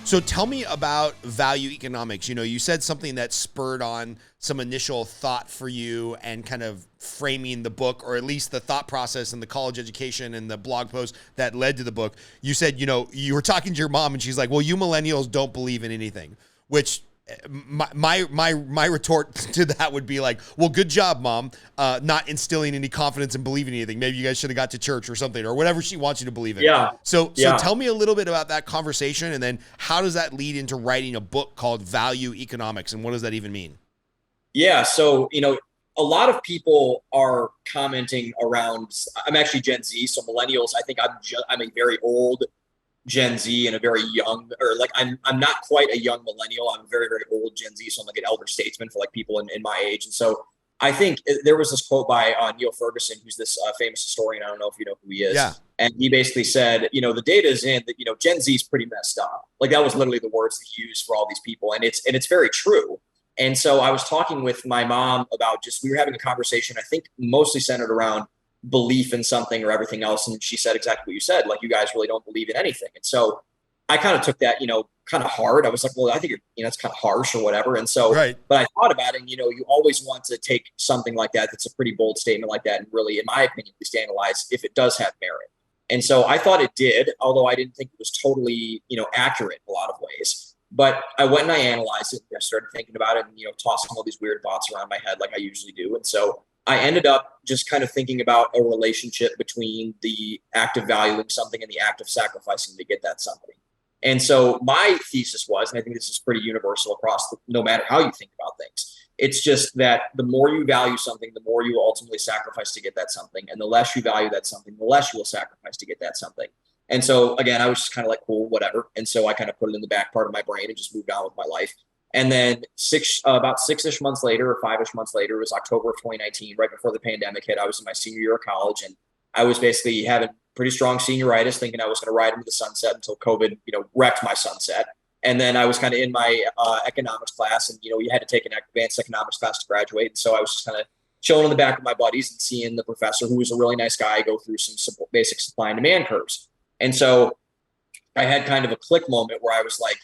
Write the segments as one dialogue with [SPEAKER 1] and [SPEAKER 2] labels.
[SPEAKER 1] So tell me about value economics. You said something that spurred on some initial thought for you and kind of framing the book, or at least the thought process and the college education and the blog post that led to the book. You said, you were talking to your mom and she's like, well, you millennials don't believe in anything, which my retort to that would be like, well, good job, Mom, not instilling any confidence and believing anything. Maybe you guys should have got to church or something, or whatever she wants you to believe in.
[SPEAKER 2] Yeah.
[SPEAKER 1] So tell me a little bit about that conversation, and then how does that lead into writing a book called Value Economics, and what does that even mean?
[SPEAKER 2] Yeah. So, a lot of people are commenting around, I'm actually Gen Z. So millennials, I think I'm a very old Gen Z and a very young, or like I'm not quite a young millennial. I'm a very, very old Gen Z. So I'm like an elder statesman for like people in my age. And so I think there was this quote by Neil Ferguson, who's this famous historian. I don't know if you know who he is.
[SPEAKER 1] Yeah.
[SPEAKER 2] And he basically said, the data is in that, Gen Z is pretty messed up. Like that was literally the words that he used for all these people. And it's very true. And so I was talking with my mom about we were having a conversation, I think mostly centered around belief in something or everything else. And she said exactly what you said, like, you guys really don't believe in anything. And so I kind of took that, kind of hard. I was like, well, I think it's kind of harsh or whatever. And so,
[SPEAKER 1] right.
[SPEAKER 2] But I thought about it, and, you always want to take something like that, that's a pretty bold statement like that, and really, in my opinion, at least analyze if it does have merit. And so I thought it did, although I didn't think it was totally, accurate in a lot of ways. But I went and I analyzed it. I started thinking about it and, tossing all these weird thoughts around my head like I usually do. And so I ended up just kind of thinking about a relationship between the act of valuing something and the act of sacrificing to get that something. And so my thesis was, and I think this is pretty universal across no matter how you think about things, it's just that the more you value something, the more you ultimately sacrifice to get that something. And the less you value that something, the less you will sacrifice to get that something. And so, again, I was just kind of like, cool, whatever. And so I kind of put it in the back part of my brain and just moved on with my life. And then about 6-ish months later, or 5-ish months later, it was October of 2019, right before the pandemic hit. I was in my senior year of college, and I was basically having pretty strong senioritis, thinking I was going to ride into the sunset until COVID, wrecked my sunset. And then I was kind of in my economics class, and, you had to take an advanced economics class to graduate. And so I was just kind of chilling in the back with my buddies and seeing the professor, who was a really nice guy, go through some basic supply and demand curves. And so I had kind of a click moment where I was like,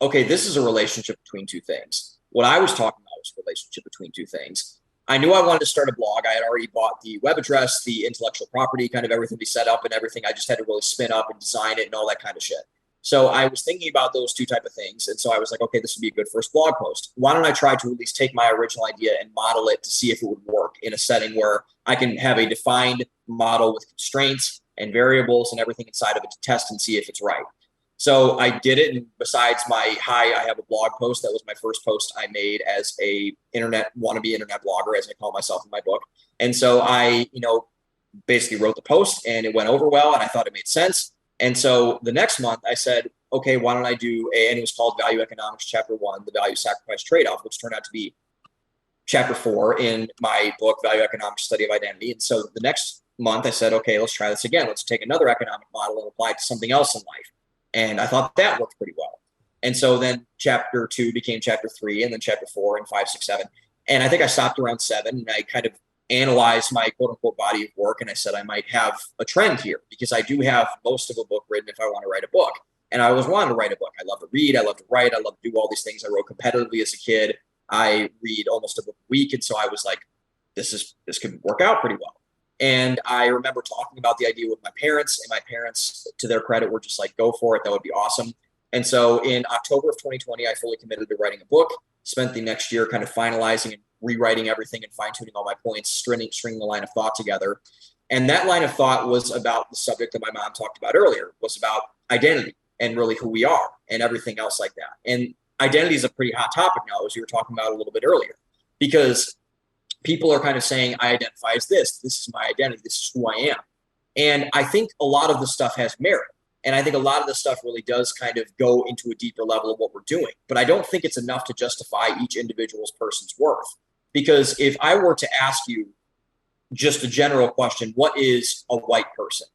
[SPEAKER 2] okay, this is a relationship between two things. What I was talking about was a relationship between two things. I knew I wanted to start a blog. I had already bought the web address, the intellectual property, kind of everything be set up and everything. I just had to really spin up and design it and all that kind of shit. So I was thinking about those two type of things. And so I was like, okay, this would be a good first blog post. Why don't I try to at least take my original idea and model it to see if it would work in a setting where I can have a defined model with constraints and variables and everything inside of it to test and see if it's right. So I did it. And besides I have a blog post. That was my first post I made as a wannabe internet blogger, as I call myself in my book. And so I, basically wrote the post, and it went over well, and I thought it made sense. And so the next month I said, okay, why don't I do and it was called Value Economics Chapter 1, the Value Sacrifice Trade-off, which turned out to be Chapter 4 in my book, Value Economics Study of Identity. And so the next month I said, okay, let's try this again. Let's take another economic model and apply it to something else in life. And I thought that worked pretty well. And so then Chapter 2 became Chapter 3, and then Chapter 4 and 5, 6, 7. And I think I stopped around 7, and I kind of analyzed my quote unquote body of work. And I said, I might have a trend here, because I do have most of a book written if I want to write a book. And I always wanted to write a book. I love to read. I love to write. I love to do all these things. I wrote competitively as a kid. I read almost a book a week. And so I was like, this could work out pretty well. And I remember talking about the idea with my parents, and my parents, to their credit, were just like, go for it. That would be awesome. And so in October of 2020, I fully committed to writing a book, spent the next year kind of finalizing and rewriting everything and fine tuning all my points, stringing the line of thought together. And that line of thought was about the subject that my mom talked about earlier, was about identity and really who we are and everything else like that. And identity is a pretty hot topic now, as you were talking about a little bit earlier, because people are kind of saying, I identify as this. This is my identity. This is who I am. And I think a lot of the stuff has merit. And I think a lot of the stuff really does kind of go into a deeper level of what we're doing. But I don't think it's enough to justify each individual's person's worth. Because if I were to ask you just a general question, what is a white person?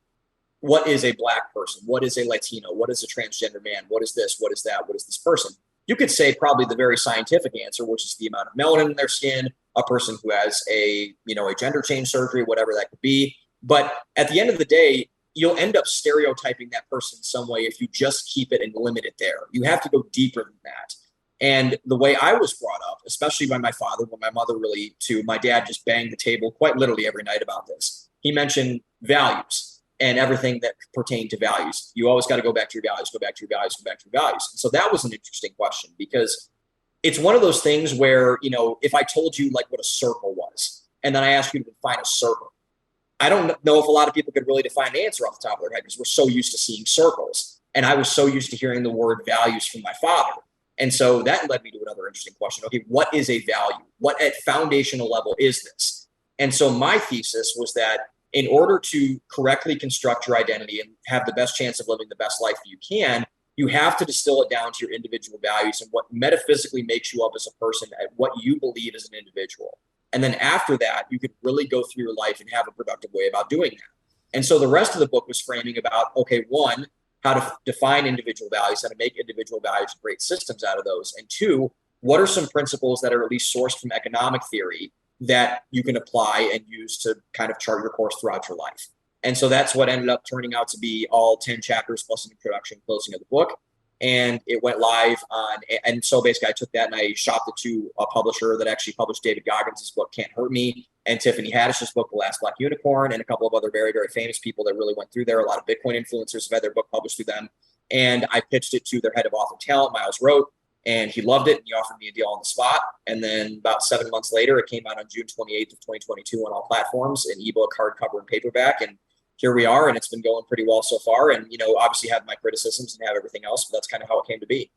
[SPEAKER 2] What is a black person? What is a Latino? What is a transgender man? What is this? What is that? What is this person? You could say probably the very scientific answer, which is the amount of melanin in their skin, a person who has a gender change surgery, whatever that could be. But at the end of the day, you'll end up stereotyping that person in some way if you just keep it and limit it there. You have to go deeper than that. And the way I was brought up, especially by my father, but my mother really too, my dad just banged the table quite literally every night about this. He mentioned values and everything that pertained to values. You always got to go back to your values, go back to your values, go back to your values. So that was an interesting question, because it's one of those things where, you know, if I told you like what a circle was, and then I asked you to define a circle, I don't know if a lot of people could really define an answer off the top of their head, because we're so used to seeing circles. And I was so used to hearing the word values from my father. And so that led me to another interesting question. Okay, what is a value? What at foundational level is this? And so my thesis was that in order to correctly construct your identity and have the best chance of living the best life that you can, you have to distill it down to your individual values and what metaphysically makes you up as a person, at what you believe as an individual. And then after that, you could really go through your life and have a productive way about doing that. And so the rest of the book was framing about, okay, one, how to define individual values, how to make individual values and create systems out of those. And two, what are some principles that are at least sourced from economic theory that you can apply and use to kind of chart your course throughout your life. And so that's what ended up turning out to be all 10 chapters plus an introduction, closing of the book. And it went live on, and so basically I took that and I shopped it to a publisher that actually published David Goggins' book, Can't Hurt Me, and Tiffany Haddish's book, The Last Black Unicorn, and a couple of other very, very famous people that really went through there. A lot of Bitcoin influencers have had their book published through them. And I pitched it to their head of author talent, Miles Rote, and he loved it. And he offered me a deal on the spot. And then about 7 months later, it came out on June 28th of 2022 on all platforms, in ebook, hardcover, and paperback. And here we are, and it's been going pretty well so far. And, you know, obviously have my criticisms and have everything else, but that's kind of how it came to be.